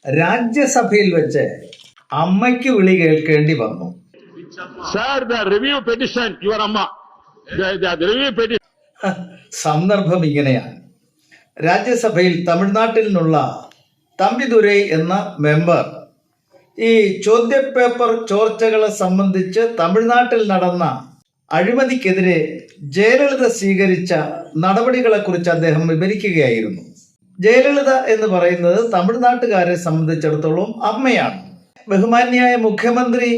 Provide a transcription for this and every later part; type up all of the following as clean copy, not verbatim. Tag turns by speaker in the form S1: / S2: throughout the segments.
S1: രാജ്യസഭയിൽ വെച്ച് അമ്മയ്ക്ക് വിളി കേൾക്കേണ്ടി വന്നു. സന്ദർഭം ഇങ്ങനെയാണ്. രാജ്യസഭയിൽ തമിഴ്നാട്ടിൽ നിന്നുള്ള തമ്പിദുരൈ എന്ന മെമ്പർ ഈ ചോദ്യപേപ്പർ ചോർച്ചകളെ സംബന്ധിച്ച് തമിഴ്നാട്ടിൽ നടന്ന അഴിമതിക്കെതിരെ ജയലളിത സ്വീകരിച്ച നടപടികളെക്കുറിച്ച് അദ്ദേഹം വിവരിക്കുകയായിരുന്നു. ജയലളിത എന്ന് പറയുന്നത് തമിഴ്നാട്ടുകാരെ സംബന്ധിച്ചിടത്തോളം അമ്മയാണ്. ബഹുമാന്യായ മുഖ്യമന്ത്രി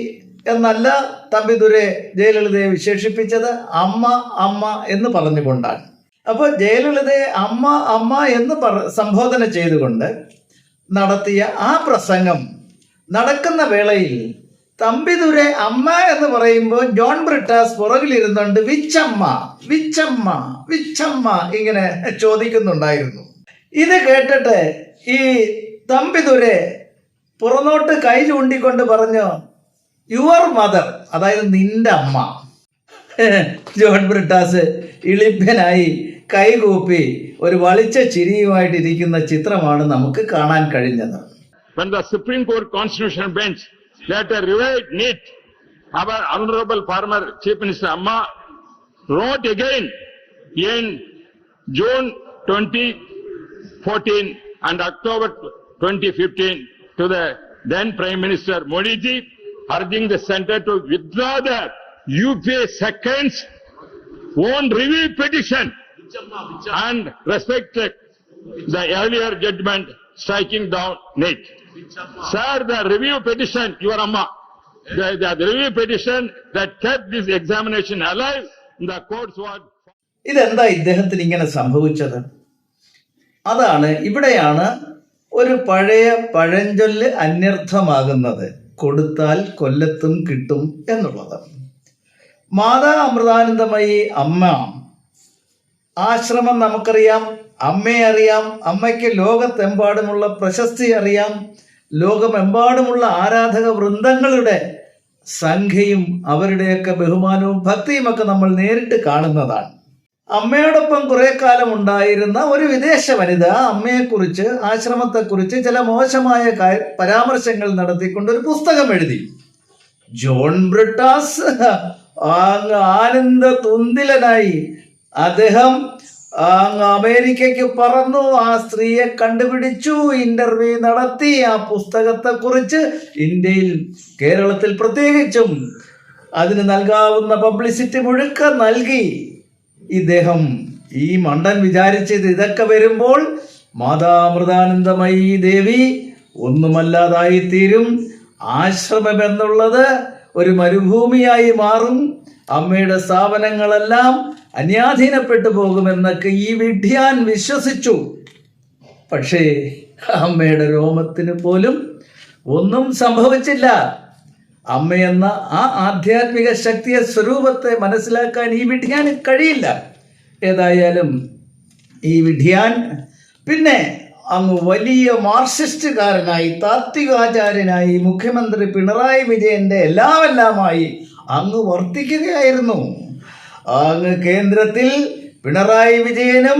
S1: എന്നല്ല തമ്പിദുരൈ ജയലളിതയെ വിശേഷിപ്പിച്ചത്, അമ്മ അമ്മ എന്ന് പറഞ്ഞുകൊണ്ടാണ്. അപ്പോൾ ജയലളിതയെ അമ്മ അമ്മ എന്ന് സംബോധന ചെയ്തുകൊണ്ട് നടത്തിയ ആ പ്രസംഗം നടക്കുന്ന വേളയിൽ തമ്പിദുരൈ അമ്മ എന്ന് പറയുമ്പോൾ ജോൺ ബ്രിട്ടാസ് പുറകിലിരുന്നുണ്ട് വിച്ചമ്മ വിച്ചമ്മ വിച്ചമ്മ ഇങ്ങനെ ചോദിക്കുന്നുണ്ടായിരുന്നു. ഇത് കേട്ടിട്ട് ഈ തമ്പിദുരൈ പുറന്നോട്ട് കൈ ചൂണ്ടിക്കൊണ്ട് പറഞ്ഞു, യുവർ മദർ, അതായത് നിന്റെ അമ്മ. ജോൺ ബ്രിട്ടാസ് ഇളിഭ്യനായി കൈകൂപ്പി ഒരു വളിച്ച ചിരിയുമായിട്ടിരിക്കുന്ന ചിത്രമാണ് നമുക്ക് കാണാൻ കഴിഞ്ഞത്.
S2: When the Supreme Court Constitutional Bench later revived NEET, our Honorable former Chief Minister Amma wrote again in June 2014 and October 2015 to the then Prime Minister Modi ji, urging the centre to withdraw the UPA second's own review petition and respect the earlier judgment striking down NEET. Sir, the review petition, your Amma, the review petition that kept this examination alive in the courts was...
S1: ഇതെന്താ ഇദ്ദേഹത്തിന് ഇങ്ങനെ സംഭവിച്ചത്? അതാണ്, ഇവിടെയാണ് ഒരു പഴയ പഴഞ്ചൊല്ല് അന്വർത്ഥമാകുന്നത്, കൊടുത്താൽ കൊല്ലത്തും കിട്ടും എന്നുള്ളത്. മാതാ അമൃതാനന്ദമയി അമ്മ ആശ്രമം നമുക്കറിയാം, അമ്മയെ അറിയാം, അമ്മയ്ക്ക് ലോകത്തെമ്പാടുമുള്ള പ്രശസ്തി അറിയാം, ലോകമെമ്പാടുമുള്ള ആരാധക വൃന്ദങ്ങളുടെ സംഖ്യയും അവരുടെയൊക്കെ ബഹുമാനവും ഭക്തിയുമൊക്കെ നമ്മൾ നേരിട്ട് കാണുന്നതാണ്. അമ്മയോടൊപ്പം കുറെ കാലം ഉണ്ടായിരുന്ന ഒരു വിദേശ വനിത അമ്മയെക്കുറിച്ച്, ആശ്രമത്തെക്കുറിച്ച് ചില മോശമായ പരാമർശങ്ങൾ നടത്തിക്കൊണ്ട് ഒരു പുസ്തകം എഴുതി. ജോൺ ബ്രിട്ടാസ് ആനന്ദ തുന്തിലനായി അദ്ദേഹം അമേരിക്കയ്ക്ക് പറന്നു, ആ സ്ത്രീയെ കണ്ടുപിടിച്ചു, ഇന്റർവ്യൂ നടത്തി, ആ പുസ്തകത്തെക്കുറിച്ച് ഇന്ത്യയിൽ, കേരളത്തിൽ പ്രത്യേകിച്ചും അതിന് നൽകാവുന്ന പബ്ലിസിറ്റി മുഴുക്ക നൽകി. ഇദ്ദേഹം, ഈ മണ്ടൻ വിചാരിച്ചത് ഇതൊക്കെ വരുമ്പോൾ മാതാമൃതാനന്ദമയി ദേവി ഒന്നുമല്ലാതായിത്തീരും, ആശ്രമം എന്നുള്ളത് ഒരു മരുഭൂമിയായി മാറും, അമ്മയുടെ സ്ഥാപനങ്ങളെല്ലാം അന്യാധീനപ്പെട്ടു പോകുമെന്നൊക്കെ ഈ വിഡ്ഢിയാൻ വിശ്വസിച്ചു. പക്ഷേ അമ്മയുടെ രോമത്തിന് പോലും ഒന്നും സംഭവിച്ചില്ല. അമ്മയെന്ന ആ ആധ്യാത്മിക ശക്തിയെ, സ്വരൂപത്തെ മനസ്സിലാക്കാൻ ഈ വിഡ്ഢിയാന് കഴിയില്ല. ഏതായാലും ഈ വിഡ്ഢിയാൻ പിന്നെ അങ്ങ് വലിയ മാർക്സിസ്റ്റുകാരനായി, താത്വികാചാര്യനായി, മുഖ്യമന്ത്രി പിണറായി വിജയന്റെ എല്ലാമെല്ലാമായി അങ്ങ് വർത്തിക്കുകയായിരുന്നു. അങ്ങ് കേന്ദ്രത്തിൽ പിണറായി വിജയനും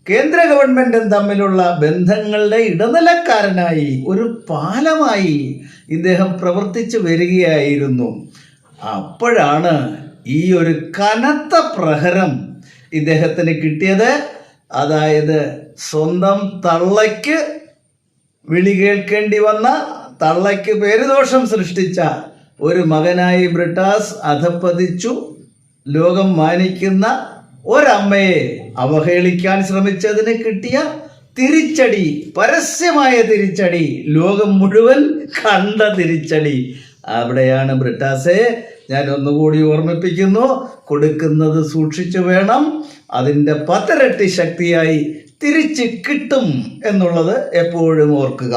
S1: കേന്ദ്ര ഗവൺമെന്റും തമ്മിലുള്ള ബന്ധങ്ങളുടെ ഇടനിലക്കാരനായി, ഒരു പാലമായി ഇദ്ദേഹം പ്രവർത്തിച്ചു വരികയായിരുന്നു. അപ്പോഴാണ് ഈ ഒരു കനത്ത പ്രഹരം ഇദ്ദേഹത്തിന് കിട്ടിയത്. അതായത് സ്വന്തം തള്ളയ്ക്ക് വിളി കേൾക്കേണ്ടി വന്ന, തള്ളയ്ക്ക് പേരുദോഷം സൃഷ്ടിച്ച ഒരു മകനായി ബ്രിട്ടാസ് അധപ്പതിച്ചു. ലോകം മാനിക്കുന്ന ഒരമ്മയെ അവഹേളിക്കാൻ ശ്രമിച്ചതിന് കിട്ടിയ തിരിച്ചടി, പരസ്യമായ തിരിച്ചടി, ലോകം മുഴുവൻ കണ്ട തിരിച്ചടി. അവിടെയാണ് ബ്രിട്ടാസെ ഞാൻ ഒന്നുകൂടി ഓർമ്മിപ്പിക്കുന്നു, കൊടുക്കുന്നത് സൂക്ഷിച്ചു വേണം, അതിൻ്റെ 10 ഇരട്ടി ശക്തിയായി തിരിച്ച് കിട്ടും എന്നുള്ളത് എപ്പോഴും ഓർക്കുക.